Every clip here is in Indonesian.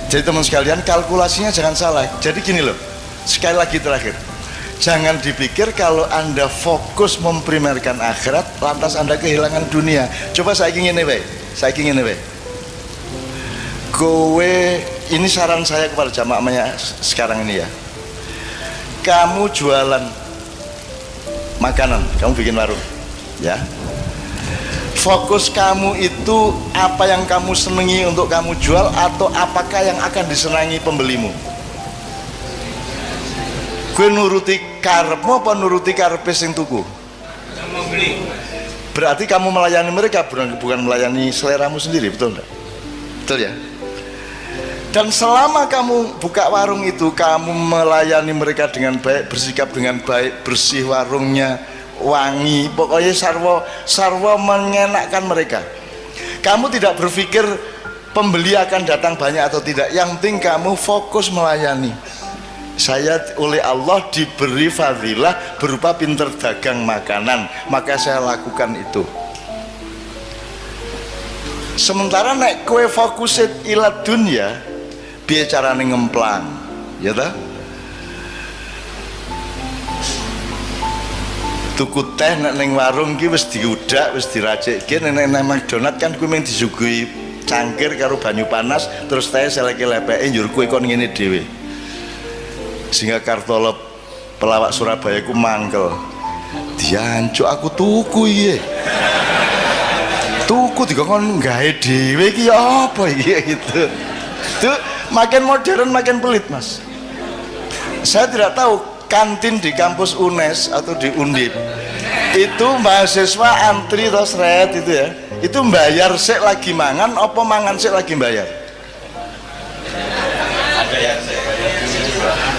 Jadi teman sekalian, kalkulasinya jangan salah. Jadi gini loh, sekali lagi terakhir, jangan dipikir kalau Anda fokus memprimerkan akhirat lantas Anda kehilangan dunia. Coba saya ingin ini, kowe, ini saran saya kepada jamaahnya sekarang ini ya. Kamu jualan makanan, kamu bikin warung ya. Fokus kamu itu apa yang kamu senangi untuk kamu jual, atau apakah yang akan disenangi pembelimu? Gue nuruti karepmu apa nuruti karepe sing tuku? Berarti kamu melayani mereka, bukan melayani seleramu sendiri, betul enggak? Betul ya? Dan selama kamu buka warung itu, kamu melayani mereka dengan baik, bersikap dengan baik, bersih warungnya, wangi, pokoknya sarwa mengenakkan mereka. Kamu tidak berpikir pembeli akan datang banyak atau tidak, yang penting kamu fokus melayani. Saya oleh Allah diberi fadilah berupa pinter dagang makanan, maka saya lakukan itu. Sementara nek kue fokusit ila dunya, biar carane ngemplang, ya ta? Tuku teh nek ning warung ki wis diudak, wis diracikke. Nek nang McDonald kan kuwi mung disuguhi cangkir karo banyu panas, terus teh seleke lepeke njur kuwi kon ngene dhewe. Sehingga Kartolo pelawak Surabaya ku mangkel. Diancuk aku tuku iki. Tuku dikon gawe dhewe iki apa iki gitu. Itu makin modern makin pelit, Mas. Saya tidak tahu kantin di kampus UNES atau di Undip itu mahasiswa antri terus red itu ya, itu bayar sik lagi mangan apa mangan sik lagi bayar?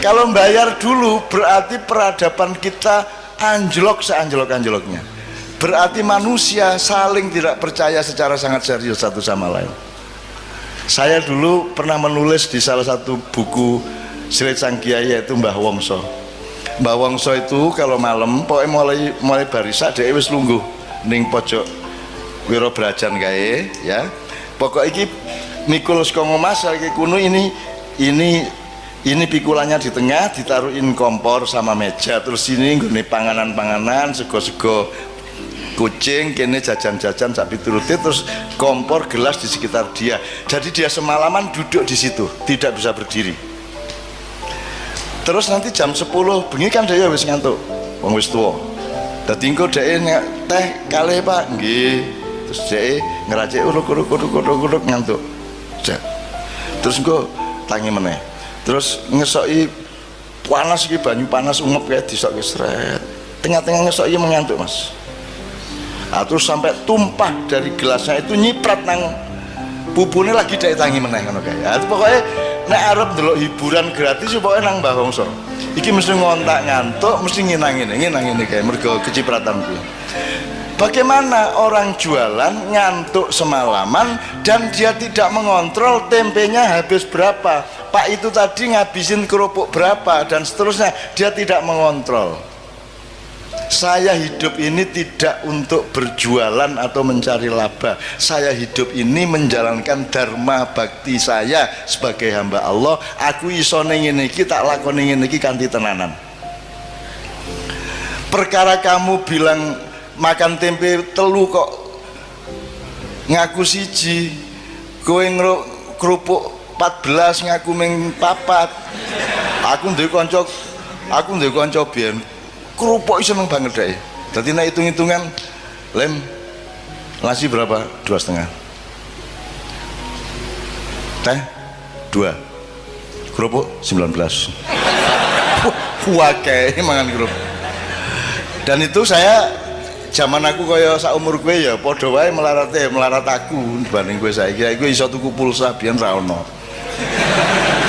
Kalau bayar dulu berarti peradaban kita anjlok seanjlok-anjloknya, berarti manusia saling tidak percaya secara sangat serius satu sama lain. Saya dulu pernah menulis di salah satu buku Silit Sang Kiai, yaitu Mbah Wongso. Mbah Wongso itu kalau malam pokoknya mulai barisa dia wis lungguh ning pojok Wiro Brajan kae ya. Pokok iki mikul saka ngomas iki kuno, ini pikulannya di tengah, ditaruhin kompor sama meja, terus ini nggone panganan-panganan, sego-sego kucing, kene jajan-jajan sak piturute, terus kompor gelas di sekitar dia. Jadi dia semalaman duduk di situ, tidak bisa berdiri. Terus nanti jam 10 bengi kan dia wis ngantuk, wong wis tuwa. Dadi engko dhek teh kalih Pak, nggih. Terus dhek ngeracik uruk ngantuk. Terus engko tangi meneh. Terus ngesoki panas iki, banyu panas ungep kayak disokke sret. Tengah-tengah ngesoki mengantuk, Mas. Terus sampai tumpah dari gelasnya itu nyiprat nang pupune lagi dhek tangi meneh ngono kae. Pokoknya nek arep ndelok hiburan gratis pokoke nang Mbah Wongso. Iki mesti ngontak ngantuk, mesti nginang ngene kae mergo kecipratan kuwi. Bagaimana orang jualan ngantuk semalaman dan dia tidak mengontrol tempenya habis berapa, Pak itu tadi ngabisin kerupuk berapa dan seterusnya, dia tidak mengontrol. Saya hidup ini tidak untuk berjualan atau mencari laba. Saya hidup ini menjalankan dharma bakti saya sebagai hamba Allah. Aku iso ning ngene iki, tak lakoni ngene iki kanthi tenanan. Perkara kamu bilang makan tempe telu kok ngaku siji, kowe kerupuk 14 ngaku ming 4. Aku duwe kanca biyen kerupuk seneng banget deh. Jadi nak hitung-hitungan, lem nasi berapa? 2,5. Teh 2. Kerupuk 19. Wah kayak mangan kerupuk. Dan itu saya zaman aku kaya sak umur gue ya, podo wae melarat aku dibanding gue saiki. Gue iso tuku pulsa biyen ra ono.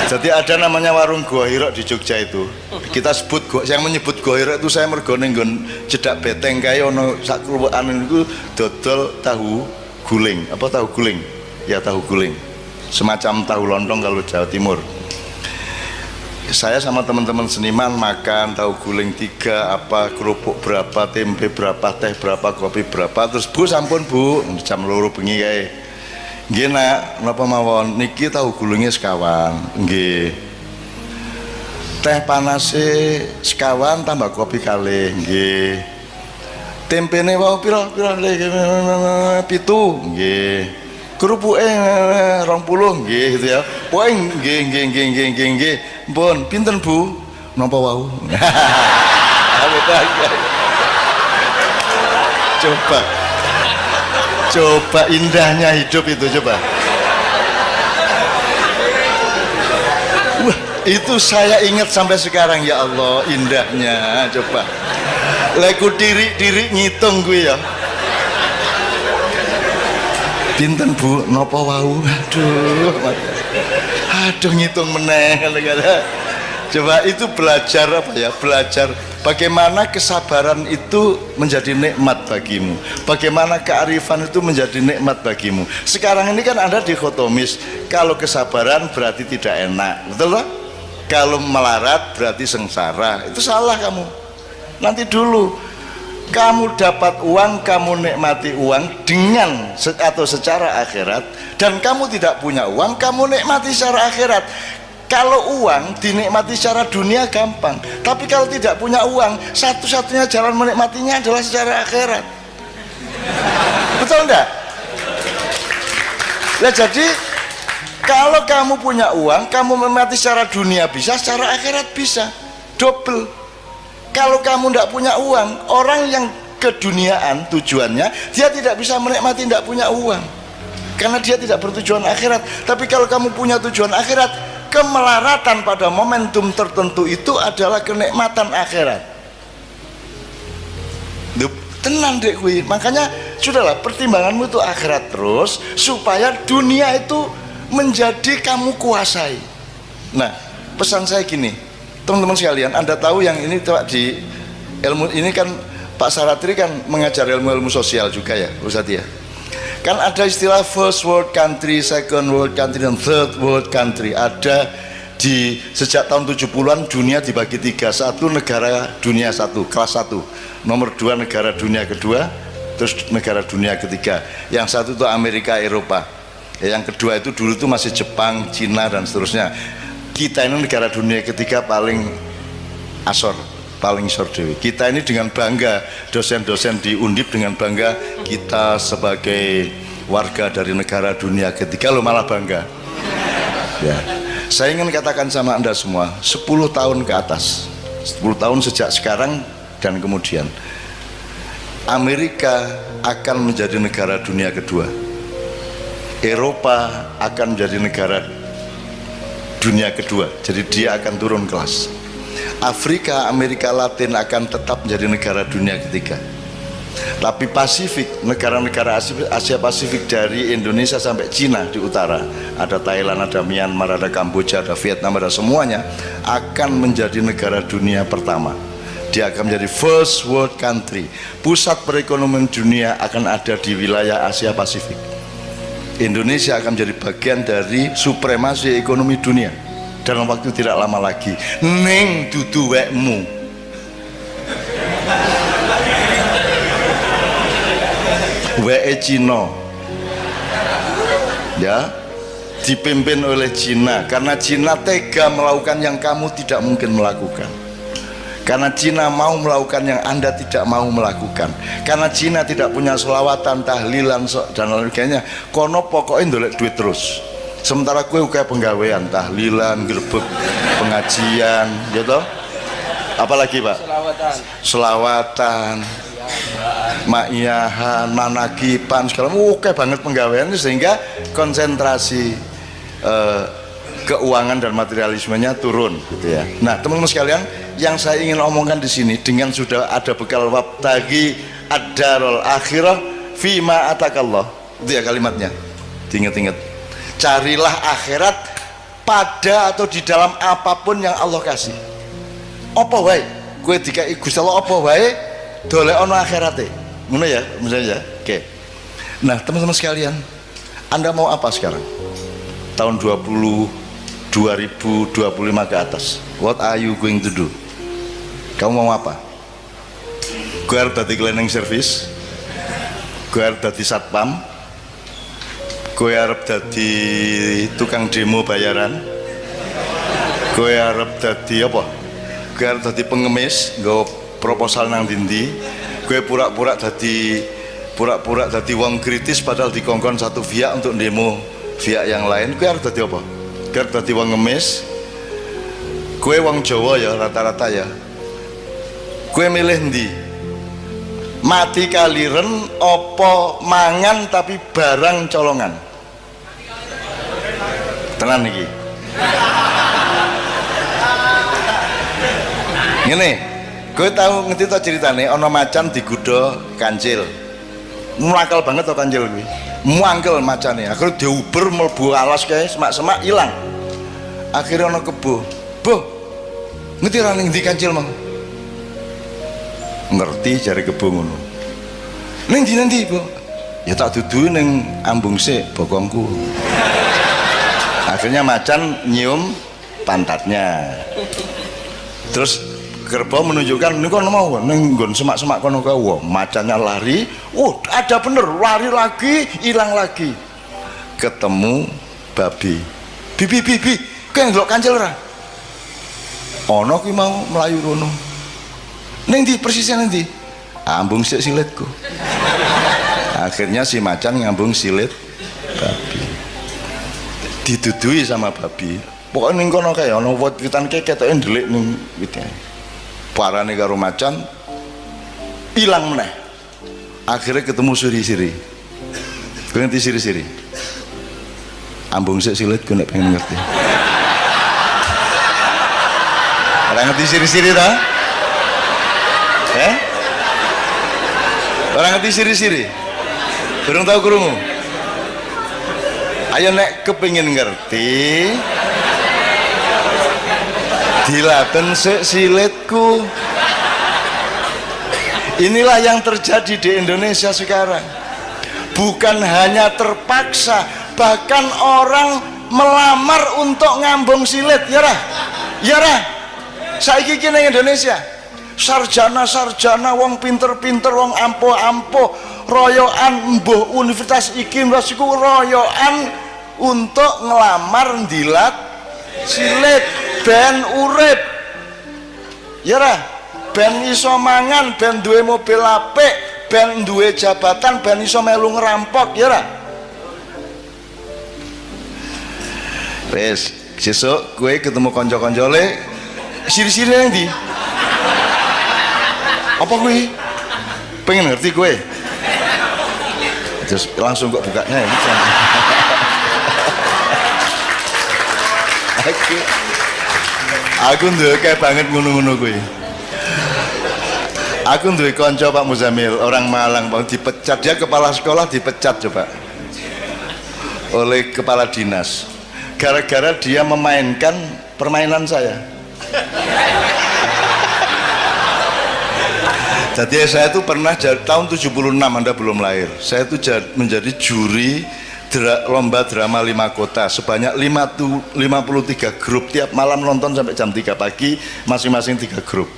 Jadi ada namanya warung Gua Hirok di Jogja itu. Kita sebut yang menyebut Gua Hirok itu saya mergo ning nggon cedak beteng kae ono sak kluwekan itu dodol tahu guling. Apa tahu guling? Ya tahu guling. Semacam tahu lontong kalau Jawa Timur. Saya sama teman-teman seniman makan tahu guling 3, apa kerupuk berapa, tempe berapa, teh berapa, kopi berapa. Terus Bu sampun Bu, jam 2 bengi kae. Nggih nak, napa mawon niki tahu gulungnya sekawan. Nggih. Teh panase sekawan tambah kopi kalih. Nggih. Tempene wau pira-pira pitu. Nggih. Kerupuke 20 nggih gitu ya. Pokoke nggih. Pun pinten Bu? Napa wau? Coba indahnya hidup itu coba. Wah, itu saya ingat sampai sekarang ya Allah indahnya coba. Leku diri ngitung gue ya. Pinten Bu, nopo wau? Aduh ngitung meneh. Coba itu belajar apa ya? Belajar bagaimana kesabaran itu menjadi nikmat bagimu. Bagaimana kearifan itu menjadi nikmat bagimu. Sekarang ini kan ada dikotomis. Kalau kesabaran berarti tidak enak, betul lah? Kalau melarat berarti sengsara. Itu salah kamu. Nanti dulu. Kamu dapat uang, kamu nikmati uang dengan atau secara akhirat, dan kamu tidak punya uang, kamu nikmati secara akhirat. Kalau uang dinikmati secara dunia gampang, tapi kalau tidak punya uang, satu-satunya jalan menikmatinya adalah secara akhirat. Betul enggak? Nah, jadi kalau kamu punya uang, kamu menikmati secara dunia bisa, secara akhirat bisa, double. Kalau kamu tidak punya uang, orang yang keduniaan tujuannya, dia tidak bisa menikmati tidak punya uang, karena dia tidak bertujuan akhirat. Tapi kalau kamu punya tujuan akhirat, kemelaratan pada momentum tertentu itu adalah kenikmatan akhirat. Tenang dek kui. Makanya sudahlah, pertimbanganmu itu akhirat terus, supaya dunia itu menjadi kamu kuasai. Nah, pesan saya gini, teman-teman sekalian, Anda tahu yang ini di ilmu ini kan Pak Saratri kan mengajar ilmu-ilmu sosial juga ya Ustadz ya. Kan ada istilah first world country, second world country, dan third world country. Ada di sejak tahun 70-an dunia dibagi tiga. Satu negara dunia satu, kelas 1. Nomor 2 negara dunia kedua, terus negara dunia ketiga. Yang satu itu Amerika, Eropa. Yang kedua itu dulu itu masih Jepang, Cina, dan seterusnya. Kita ini negara dunia ketiga paling asor, paling isor dewi. Kita ini dengan bangga, dosen-dosen di Undip dengan bangga, kita sebagai warga dari negara dunia ketiga, lo malah bangga ya. Saya ingin katakan sama Anda semua, 10 tahun ke atas, 10 tahun sejak sekarang dan kemudian, Amerika akan menjadi negara dunia kedua, Eropa akan menjadi negara dunia kedua, jadi dia akan turun kelas. Afrika, Amerika Latin akan tetap menjadi negara dunia ketiga. Tapi Pasifik, negara-negara Asia Pasifik dari Indonesia sampai Cina di utara, ada Thailand, ada Myanmar, ada Kamboja, ada Vietnam, ada semuanya, akan menjadi negara dunia pertama. Dia akan menjadi first world country. Pusat perekonomian dunia akan ada di wilayah Asia Pasifik. Indonesia akan menjadi bagian dari supremasi ekonomi dunia dalam waktu tidak lama lagi. Ning dudu wekmu. Weke Cina. Ya, dipimpin oleh Cina, karena Cina tega melakukan yang kamu tidak mungkin melakukan. Karena Cina mau melakukan yang Anda tidak mau melakukan. Karena Cina tidak punya selawatan, tahlilan, dan lain sebagainya. Kono pokoknya ndolek duit terus. Sementara kue kayak penggawean, tahlilan, gerbek, pengajian, gitu. Apalagi Pak? Selawatan, ma'iyahan, manakipan, segala oke banget penggawean, sehingga konsentrasi keuangan dan materialismenya turun, gitu ya. Nah, teman-teman sekalian, yang saya ingin omongkan di sini, dengan sudah ada bekal wabtagi ad-darul akhirah fima atakallah, itu ya kalimatnya, diingat-ingat. Carilah akhirat pada atau di dalam apapun yang Allah kasih. Apa wae kowe dikai Gusti Allah, apa wae dolekno akhirate, ngono ya misalnya ya. Oke. Nah, teman-teman sekalian, Anda mau apa sekarang? Tahun 2025 ke atas, what are you going to do? Kamu mau apa? Gue harus dadi cleaning service, gue harus dadi satpam, Kowe arep dadi tukang demo bayaran? Kowe arep dadi apa? Kowe arep dadi pengemis, nggawa proposal nang ndi? Kowe pura-pura dadi wong kritis padahal dikongkon satu pihak untuk demo pihak yang lain. Kowe arep dadi apa? Kowe arep dadi wong ngemis? Kowe wong Jawa ya rata-rata ya. Kowe milih ndi? Mati kaliren apa mangan tapi barang colongan? Tenan iki. Ngene, kowe tahu ngerti to ceritane ana macan digodha kancil. Muangkel banget to kancil kuwi. Muangkel macane. Akhire diuber mlebu alas kae semak-semak ilang. Akhire ana kebo. "Boh, ngerti ra ning ndi kancil mang?" Ngerti jare kebo ngono. "Ning ndi, Bu?" "Ya tak dudu ning ambung sik bokongku." Akhirnya macan nyium pantatnya. Terus kerbau menunjukkan ini kono mau ning nggon semak-semak kono kae. Wah, macannya lari. Ada bener, lari lagi, hilang lagi. Ketemu babi. Bi, kowe ndelok kancil ora? Ana kuwi mau mlayu rono. Ning ndi persisnya ning ndi? Ambung sik silitku. Akhirnya si macan ngambung silit babi. Didudui sama babi. Pokoknya ning kono kae ana wit-witan kae ketoke ndelik ning wite. Parane karo macan ilang meneh. Akhirnya ketemu siri-siri. Kowe ngerti siri-siri? Ambung sik silitku nek pengen ngerti. Ora ngerti siri-siri ta? Ora ngerti siri-siri? Durung tau krungu? Ayo nek kepengin ngerti dilaten sik silitku. Inilah yang terjadi di Indonesia sekarang. Bukan hanya terpaksa, bahkan orang melamar untuk ngambung silit. Ya ra? Saiki iki ning Indonesia sarjana wong pinter-pinter wong ampuh-ampuh royokan mbuh universitas iki iku royokan untuk ngelamar ndilat silit ben urip. Ya ra? Ben iso mangan, ben duwe mobil apik, ben duwe jabatan, ben iso melu ngerampok. Ya ra? Wes, sesuk kowe ketemu kanca-kancane siri-siri nang ndi? Apa kuwi? Pengen ngerti kowe? Terus langsung kok bukanya ya. Aku duwe kayak banget ngono-ngono kuwi. Aku duwe kanca Pak Muzamil, orang Malang, Bang, dipecat. Dia kepala sekolah dipecat coba oleh kepala dinas gara-gara dia memainkan permainan saya. Jadi saya itu pernah tahun 76, Anda belum lahir. Saya itu menjadi juri lomba drama 5 kota sebanyak 53 grup, tiap malam nonton sampai jam 3 pagi, masing-masing 3 grup.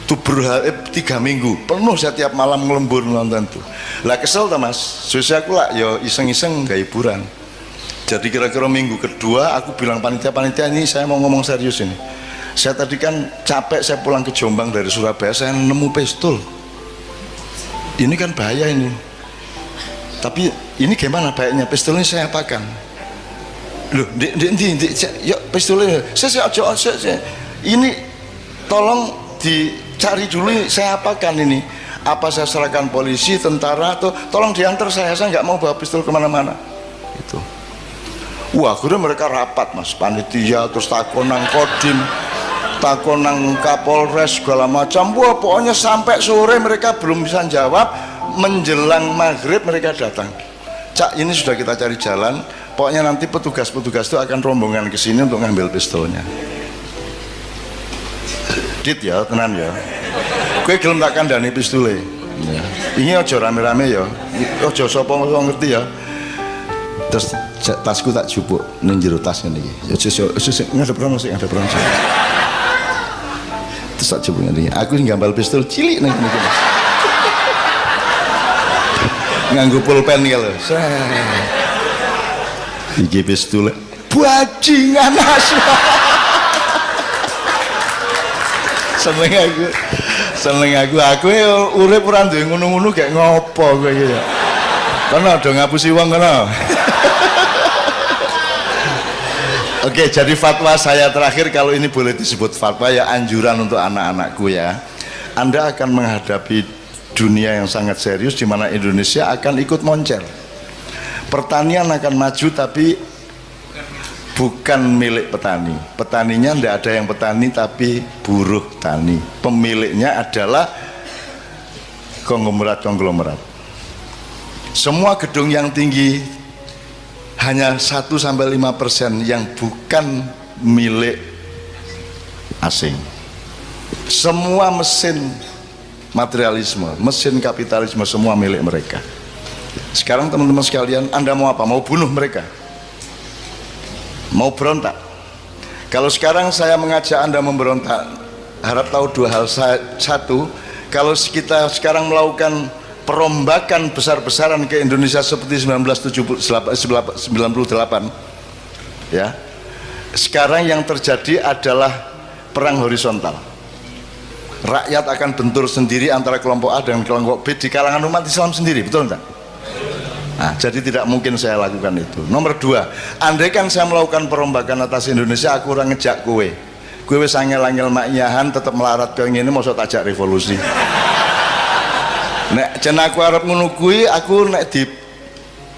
Itu 3 minggu penuh saya tiap malam ngelembur nonton tuh. Lah kesel tuh Mas, susah aku lah yo iseng-iseng gak hiburan. Jadi kira-kira minggu kedua aku bilang panitia ini saya mau ngomong serius ini. Saya tadi kan capek, saya pulang ke Jombang dari Surabaya, saya nemu pistol. Ini kan bahaya ini. Tapi ini gimana baiknya? Pistol ini saya apakan? Loh, yuk pistolnya. Saya ini tolong dicari dulu, saya apakan ini? Apa saya serahkan polisi, tentara, atau tolong diantar saya nggak mau bawa pistol kemana-mana. Itu. Wah, akhirnya mereka rapat Mas, panitia, terus takonang kodim, takonang Kapolres segala macam. Wah, pokoknya sampai sore mereka belum bisa jawab. Menjelang maghrib mereka datang. Cak, ini sudah kita cari jalan. Pokoknya nanti petugas-petugas itu akan rombongan ke sini untuk ngambil pistolnya. Dit ya, tenan ya. Kowe gelem tak kandhani pistole. Ya. Ini aja rame-rame ya. Aja sapa ngerti ya. Terus tasku tak jupuk ning jero tas ngene iki. Ngadep rono sik, ngadep rono sik. Terus tak jupuk ngene iki. Aku ngambal pistol cilik ning ngene iki. Nganggo pulpen iki lho. Iki wis tulen bajingan asu. seneng aku urip ora duwe ngono-ngono gak ngopo kowe iki ya. Kono do ngapusi wong kono. Oke, jadi fatwa saya terakhir, kalau ini boleh disebut fatwa ya, anjuran untuk anak-anakku ya. Anda akan menghadapi dunia yang sangat serius di mana Indonesia akan ikut moncer. Pertanian akan maju tapi bukan milik petani. Petaninya tidak ada yang petani tapi buruh tani. Pemiliknya adalah konglomerat. Semua gedung yang tinggi hanya 1-5% yang bukan milik asing. Semua mesin materialisme, mesin kapitalisme semua milik mereka. Sekarang teman-teman sekalian, Anda mau apa? Mau bunuh mereka? Mau berontak? Kalau sekarang saya mengajak Anda memberontak, harap tahu dua hal. Satu, kalau kita sekarang melakukan perombakan besar-besaran ke Indonesia seperti 1998 ya, sekarang yang terjadi adalah perang horizontal. Rakyat akan bentur sendiri antara kelompok A dan kelompok B di kalangan umat Islam sendiri, betul enggak? Nah, jadi tidak mungkin saya lakukan itu. Nomor dua, andai kan saya melakukan perombakan atas Indonesia, aku orang ngejak kowe wis angel-angel maknyahan tetap melarat ke ngene, mosok tajak revolusi. Nek jen aku arep ngono kuwi, aku nek di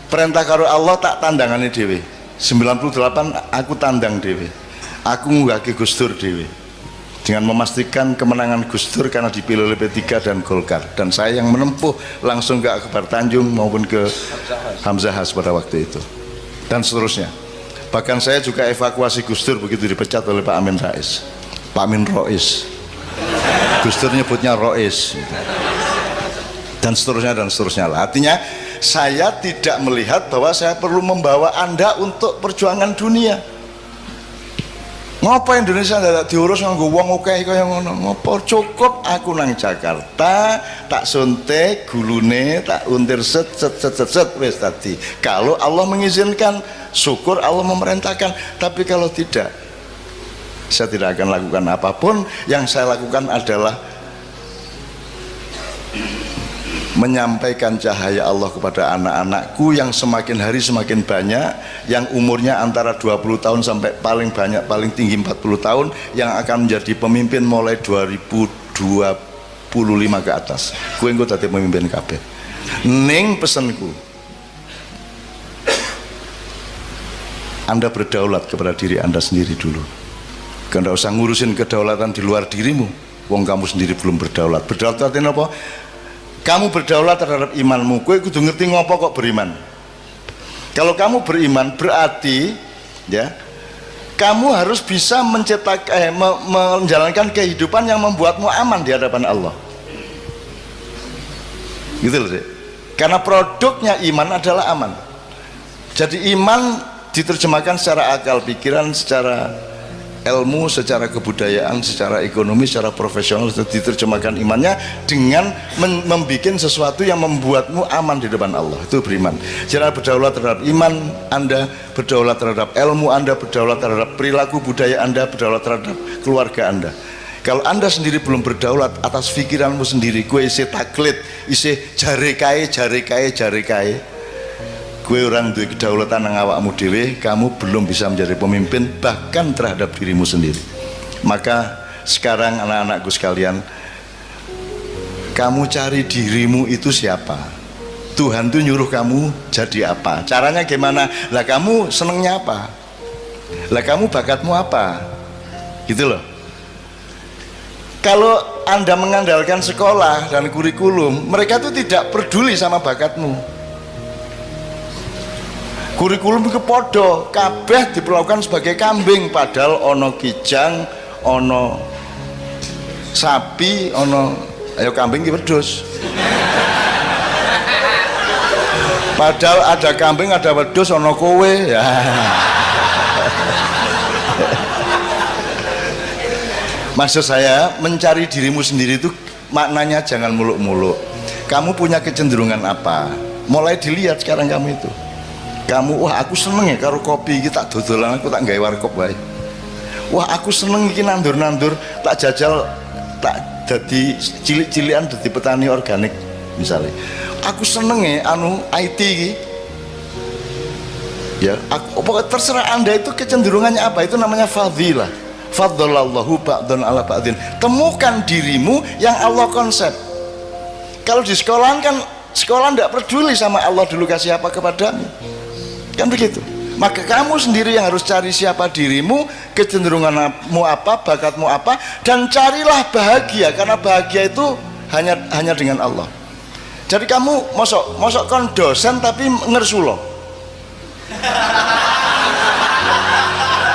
perintah karo Allah tak tandangane dhewe. 98 aku tandang dhewe. Aku ngunggahke Gus Dur dhewe. Dengan memastikan kemenangan Gus Dur karena dipilih oleh P3 dan Golkar, dan saya yang menempuh langsung ke Akbar Tanjung maupun ke Hamzah Has pada waktu itu. Dan seterusnya. Bahkan saya juga evakuasi Gus Dur begitu dipecat oleh Pak Amin Rais. Pak Amin Rois. Gus Dur nyebutnya Rois. Dan seterusnya lah. Artinya saya tidak melihat bahwa saya perlu membawa Anda untuk perjuangan dunia. Ngapa Indonesia tidak diurus nganggo wong akeh kaya ngono? Ngapa cukup aku nang Jakarta tak suntik gulune, tak untir set wis tadi. Kalau Allah mengizinkan, syukur Allah memerintahkan. Tapi kalau tidak, saya tidak akan lakukan apapun. Yang saya lakukan adalah menyampaikan cahaya Allah kepada anak-anakku yang semakin hari semakin banyak, yang umurnya antara 20 tahun sampai paling banyak, paling tinggi 40 tahun, yang akan menjadi pemimpin mulai 2025 ke atas. Kue engko dadi pemimpin kabeh. Ning pesenku, Anda berdaulat kepada diri Anda sendiri dulu. Anda usah ngurusin kedaulatan di luar dirimu. Wong kamu sendiri belum berdaulat. Berdaulat artinya apa? Kamu berdaulat terhadap imanmu. Kowe kudu ngerti ngopo kok beriman. Kalau kamu beriman berarti ya, kamu harus bisa menjalankan kehidupan yang membuatmu aman di hadapan Allah. Gitu loh sih. Karena produknya iman adalah aman. Jadi iman diterjemahkan secara akal pikiran, secara ilmu, secara kebudayaan, secara ekonomi, secara profesional, diterjemahkan imannya dengan membuat sesuatu yang membuatmu aman di depan Allah. Itu beriman. Cara berdaulat terhadap iman Anda, berdaulat terhadap ilmu Anda, berdaulat terhadap perilaku budaya Anda, berdaulat terhadap keluarga Anda. Kalau Anda sendiri belum berdaulat atas pikiranmu sendiri, gue isi taklid, isi jare kae, gue orang duwe kedaulatan nang awakmu dhewe, kamu belum bisa menjadi pemimpin bahkan terhadap dirimu sendiri. Maka sekarang anak-anakku sekalian, kamu cari dirimu itu siapa. Tuhan tuh nyuruh kamu jadi apa, caranya gimana, lah kamu senengnya apa, lah kamu bakatmu apa, gitu loh. Kalau Anda mengandalkan sekolah dan kurikulum, mereka tuh tidak peduli sama bakatmu. Kurikulum ke podo kabeh diperlakukan sebagai kambing, padahal ono kijang, ono sapi, ono ayo kambing ki wedhus. Padahal ada kambing, ada wedhus, ono kowe ya. Maksud saya, mencari dirimu sendiri itu maknanya jangan muluk-muluk. Kamu punya kecenderungan apa? Mulai dilihat sekarang kamu itu. Kamu, wah aku seneng ya karo kopi iki, tak dodolan aku tak gawe warkop wae. Wah aku seneng iki nandur-nandur, tak jajal, tak jadi cilik-cilikan jadi petani organik misalnya. Aku seneng ya anu IT iki. Ya, pokoknya terserah Anda itu kecenderungannya apa, itu namanya fadilah. Faddalallahu ba'dun ala ba'din. Temukan dirimu yang Allah konsep. Kalau di sekolah kan sekolah tidak peduli sama Allah dulu kasih apa kepadamu, kan begitu. Maka kamu sendiri yang harus cari siapa dirimu, kecenderunganmu apa, bakatmu apa, dan carilah bahagia, karena bahagia itu hanya dengan Allah. Jadi kamu mosok kon dosen tapi ngersulo,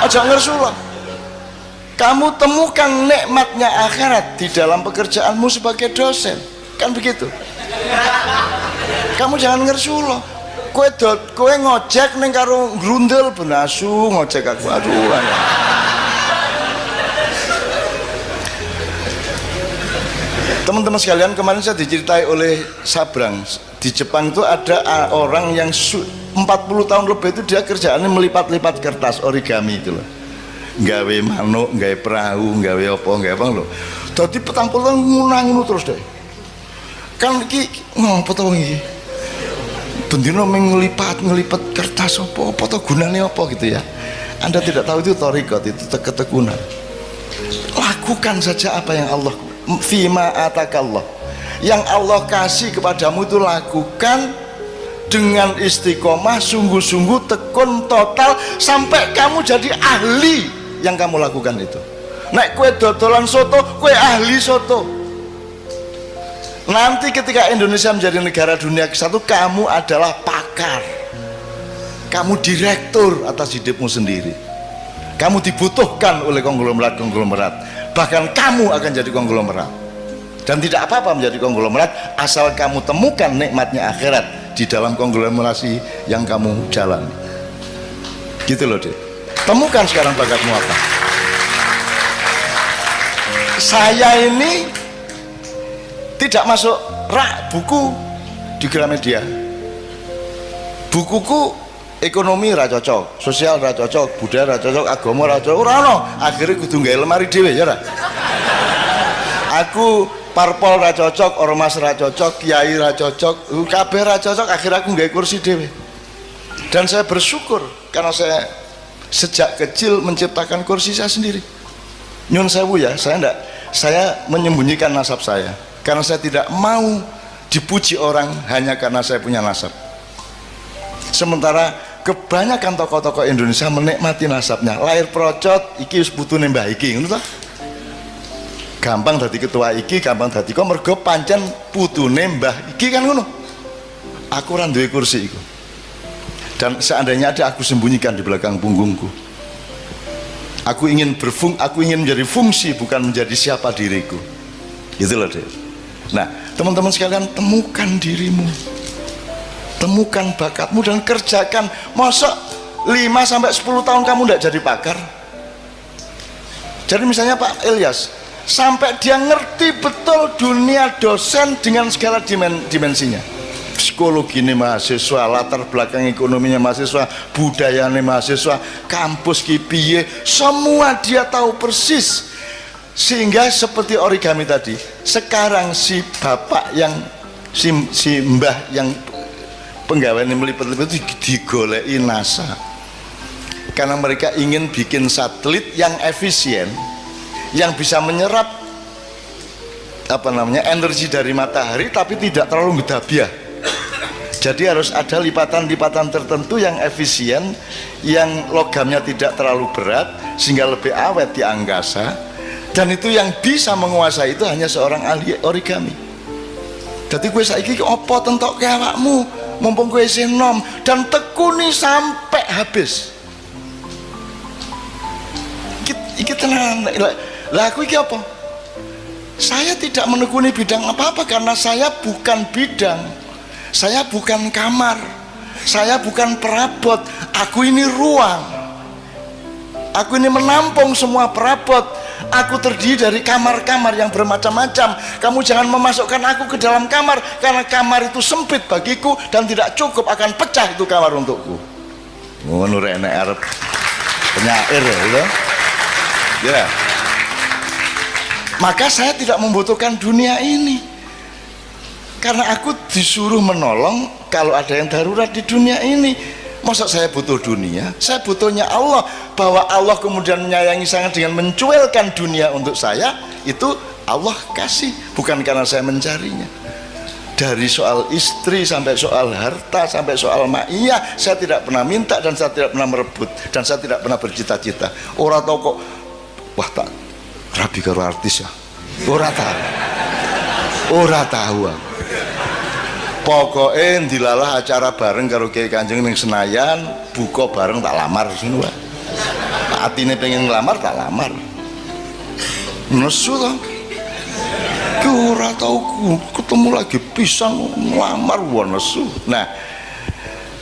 aja ngersulo. Kamu temukan nikmatnya akhirat di dalam pekerjaanmu sebagai dosen, kan begitu. Kamu jangan ngersulo. Kowe ngojek ning karo grundel benasu ngojek aku, aduh. Teman-teman sekalian, kemarin saya diceritai oleh Sabrang, di Jepang itu ada orang yang 40 tahun lebih itu dia kerjaannya melipat-lipat kertas origami itu loh, gawe manuk, gawe perahu, gawe apa loh. Jadi petang ngunang terus deh. Kan iki ngopo to iki? Bendino ngelipat kertas apa to gunane apa gitu ya. Anda tidak tahu itu thariqat, itu ketekunan. Lakukan saja apa yang Allah fima atakallah, yang Allah kasih kepadamu itu lakukan dengan istiqomah, sungguh-sungguh, tekun total sampai kamu jadi ahli yang kamu lakukan itu. Nek kue dodolan soto, kue ahli soto. Nanti ketika Indonesia menjadi negara dunia ke-1, kamu adalah pakar, kamu direktur atas hidupmu sendiri. Kamu dibutuhkan oleh konglomerat, bahkan kamu akan jadi konglomerat. Dan tidak apa-apa menjadi konglomerat asal kamu temukan nikmatnya akhirat di dalam konglomerasi yang kamu jalani. Gitu loh deh. Temukan sekarang bakatmu apa. Saya ini tidak masuk rak buku di Gramedia. Bukuku ekonomi ra cocok, sosial ra cocok, budaya ra cocok, agama ra cocok, ora ono. Akhire kudu gawe lemari dhewe ya ora. Aku parpol ra cocok, ormas ra cocok, kiai ra cocok, kabeh ra cocok, akhirnya aku gawe kursi dhewe. Dan saya bersyukur karena saya sejak kecil menciptakan kursi saya sendiri. Nyun sewu ya, saya menyembunyikan nasab saya. Karena saya tidak mau dipuji orang hanya karena saya punya nasab. Sementara kebanyakan tokoh-tokoh Indonesia menikmati nasabnya. Lahir procot, iki wis putune mbah iki, ngono ta? Gampang dadi ketua iki, gampang dadi kok mergo pancen putune mbah iki kan ngono. Aku ora duwe kursi iku. Dan seandainya ada, aku sembunyikan di belakang punggungku. Aku ingin menjadi fungsi, bukan menjadi siapa diriku. Gitu loh deh. Nah, teman-teman sekalian, temukan dirimu, temukan bakatmu dan kerjakan. Masa 5-10 tahun kamu tidak jadi pakar? Jadi misalnya Pak Ilyas, sampai dia ngerti betul dunia dosen dengan segala dimensinya, psikologi ini mahasiswa, latar belakang ekonominya mahasiswa, budayanya mahasiswa, kampus kipiye, semua dia tahu persis. Sehingga seperti origami tadi, sekarang si bapak yang si mbah yang penggaweane melipat-lipat itu digoleki NASA, karena mereka ingin bikin satelit yang efisien, yang bisa menyerap energi dari matahari tapi tidak terlalu ngedabiah. Jadi harus ada lipatan-lipatan tertentu yang efisien, yang logamnya tidak terlalu berat sehingga lebih awet di angkasa. Dan itu yang bisa menguasai itu hanya seorang ahli origami. Jadi gue saiki opo tentok ke awakmu, mumpung gue isih nom, dan tekuni sampai habis. Iki tenan. Lah aku iki apa? Saya tidak menekuni bidang apa-apa karena saya bukan bidang. Saya bukan kamar. Saya bukan perabot. Aku ini ruang. Aku ini menampung semua perabot. Aku terdiri dari kamar-kamar yang bermacam-macam. Kamu jangan memasukkan aku ke dalam kamar, karena kamar itu sempit bagiku dan tidak cukup, akan pecah itu kamar untukku. ngono rek nek arep penyair ya. Ya. Maka saya tidak membutuhkan dunia ini. Karena aku disuruh menolong kalau ada yang darurat di dunia ini. Masa saya butuh dunia? Saya butuhnya Allah. Bahwa Allah kemudian menyayangi saya dengan mencuelkan dunia untuk saya, itu Allah kasih, bukan karena saya mencarinya. Dari soal istri sampai soal harta sampai soal ma'iyah, saya tidak pernah minta dan saya tidak pernah merebut dan saya tidak pernah bercita-cita. Ora tau kok, wah tak rabi karo artis ya. Ora tahu. Pokoknya dilalah acara bareng karo Kiai Kanjeng ning Senayan, buka bareng tak lamar sini wae. Atine pengen ngelamar tak lamar. Nesu toh. Ki ora tau ketemu lagi pisang ngelamar wae nesu. Nah,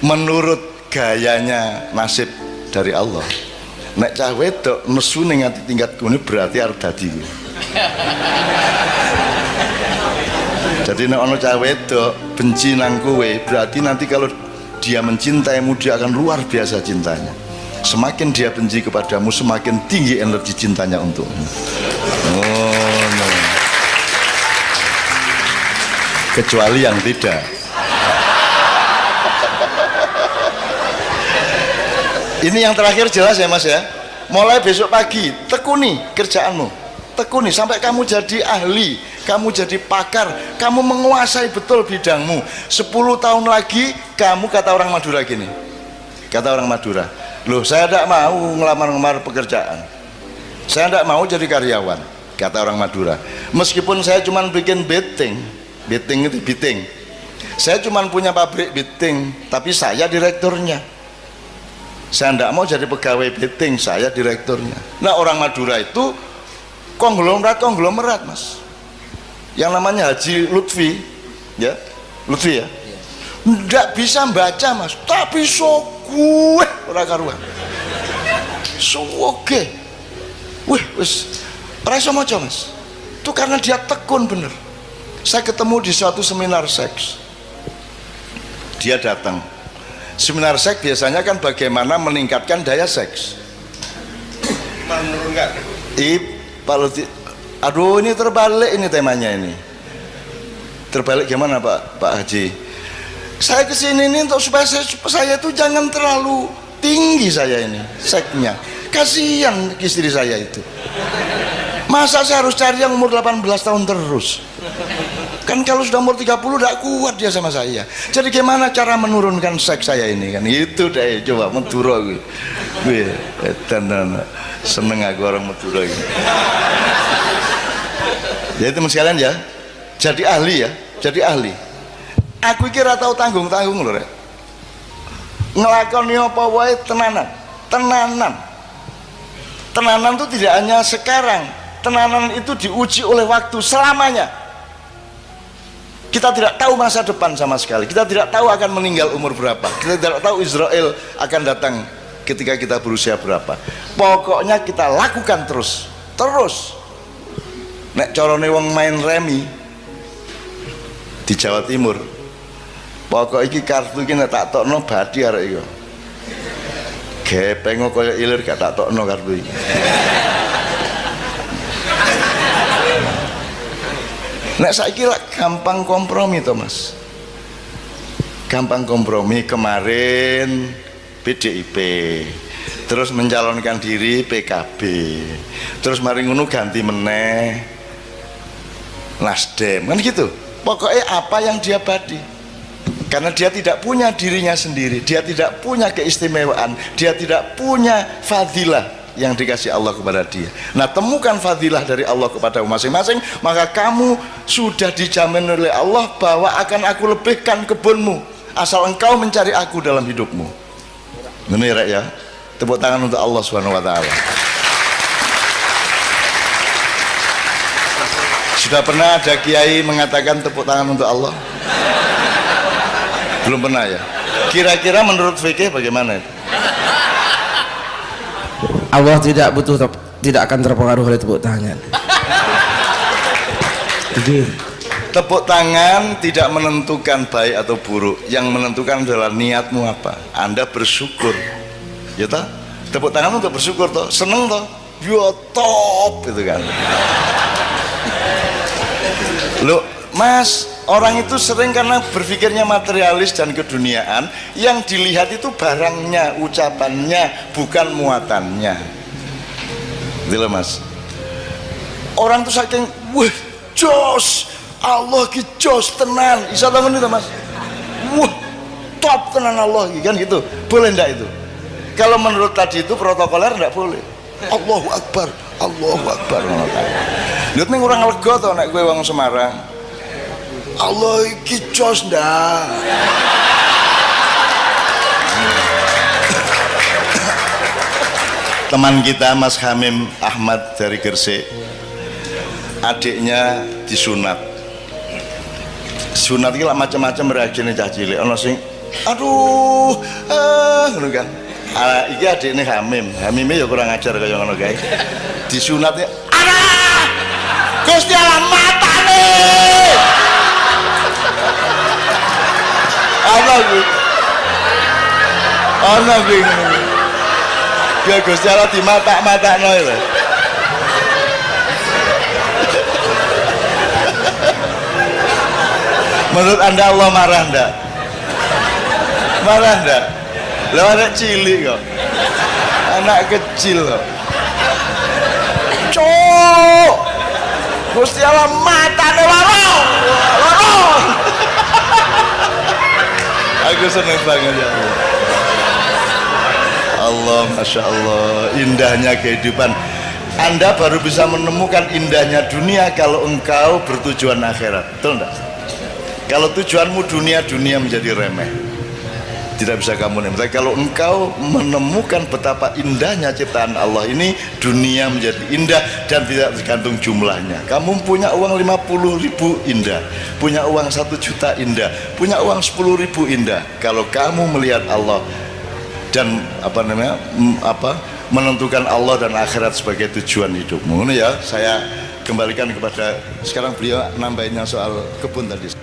menurut gayanya nasib dari Allah. Nek cah wedok nesu ning ati tingkat kene berarti arep dadi. Jadi nek ana cah wedok benci nang kowe, berarti nanti kalau dia mencintaimu dia akan luar biasa cintanya. Semakin dia benci kepadamu, semakin tinggi energi cintanya untukmu. Oh, no. Kecuali yang tidak. Ini yang terakhir jelas ya Mas ya. Mulai besok pagi tekuni kerjaanmu, tekuni sampai kamu jadi ahli, kamu jadi pakar, kamu menguasai betul bidangmu. 10 tahun lagi kamu, kata orang Madura gini, kata orang Madura, loh saya tidak mau ngelamar-ngelamar pekerjaan, saya tidak mau jadi karyawan, kata orang Madura. Meskipun saya cuma bikin beting itu beting, saya cuma punya pabrik beting, tapi saya direkturnya. Saya tidak mau jadi pegawai beting, saya direkturnya. Nah orang Madura itu konglomerat Mas, yang namanya Haji Lutfi ya, Lutfi ya, ndak bisa baca Mas, tapi gue ora karuan suwoge wis ora iso maca Mas. Itu karena dia tekun bener. Saya ketemu di suatu seminar seks, dia datang. Seminar seks biasanya kan bagaimana meningkatkan daya seks, menurunkan aduh ini terbalik ini temanya ini. Terbalik gimana Pak Haji? Saya kesini ini untuk supaya saya itu jangan terlalu tinggi saya ini seksnya. Kasihan istri saya itu. Masa saya harus cari yang umur 18 tahun terus? Kan kalau sudah umur 30 tidak kuat dia sama saya. Jadi gimana cara menurunkan seks saya ini kan? Itu deh coba Madura gue. Seneng aku orang Madura gitu. Jadi teman sekalian ya, jadi ahli ya, jadi ahli. Aku kira tahu tanggung-tanggung loh, ngelakoni apa wae tenanan. Tenanan itu tidak hanya sekarang, tenanan itu diuji oleh waktu selamanya. Kita tidak tahu masa depan sama sekali, kita tidak tahu akan meninggal umur berapa, kita tidak tahu Israel akan datang ketika kita berusia berapa. Pokoknya kita lakukan terus. Nek carane wong main remi di Jawa Timur, pokok iki kartu iki nek tak tokno badi arek iki. Gepeng kaya ilir gak tak tokno kartu iki. Nek saiki lak gampang kompromi to Mas. Gampang kompromi. Kemarin PDIP, terus mencalonkan diri PKB, terus mari ngono ganti meneh Nasdem, kan gitu. Pokoknya apa yang dia badi, karena dia tidak punya dirinya sendiri, dia tidak punya keistimewaan, dia tidak punya fadilah yang dikasih Allah kepada dia. Nah temukan fadilah dari Allah kepada masing-masing, maka kamu sudah dijamin oleh Allah bahwa akan aku lebihkan kebunmu asal engkau mencari aku dalam hidupmu. Ini ya, tepuk tangan untuk Allah Subhanahu wa Ta'ala. Sudah pernah ada kiai mengatakan tepuk tangan untuk Allah? Belum pernah ya. Kira-kira menurut fikih bagaimana itu? Allah tidak akan terpengaruh oleh tepuk tangan. Tepuk tangan tidak menentukan baik atau buruk. Yang menentukan adalah niatmu apa. Anda bersyukur ya toh, tepuk tangan untuk bersyukur toh, seneng toh, ya top itu kan. Loh Mas, orang itu sering karena berpikirnya materialis dan keduniaan, yang dilihat itu barangnya, ucapannya, bukan muatannya. Gitu loh Mas. Orang tuh saking wah jos, Allah ki jos tenan, isa bangun itu Mas. Wah top tenan Allah kan gitu. Boleh ndak itu? Kalau menurut tadi itu protokoler ndak boleh. Allahu Akbar, Allahu Akbar. Lihat nih orang lega tau nek gue wong Semarang. Allah iki jos ndak. Teman kita Mas Hamim Ahmad dari Gresik, adiknya disunat. Sunat iki lah macam-macam reaksinya cah cilik. Ono sing aduh ngono kan. Iki adiknya Hamim. Hamime ya kurang ajar kaya ngono kae. Disunatnya alah Gusti Allah matane. Ana kuwi ya Gusti Allah di mata-matakno lho. Menurut Anda Allah marah ndak? Marah ndak? Lah anak cilik kok. Anak kecil kok. Cuk. Gusti Allah matane lorong. Lorong. Aku seneng banget ya Allah. Allah, Masya Allah, indahnya kehidupan. Anda baru bisa menemukan indahnya dunia kalau engkau bertujuan akhirat, betul enggak? Kalau tujuanmu dunia, dunia menjadi remeh, tidak bisa kamu nikmati. Kalau engkau menemukan betapa indahnya ciptaan Allah ini, dunia menjadi indah dan tidak tergantung jumlahnya. Kamu punya uang 50.000 indah, punya uang 1 juta indah, punya uang 10.000 indah. Kalau kamu melihat Allah dan menentukan Allah dan akhirat sebagai tujuan hidupmu, ini ya saya kembalikan kepada sekarang beliau nambahinnya soal kebun tadi.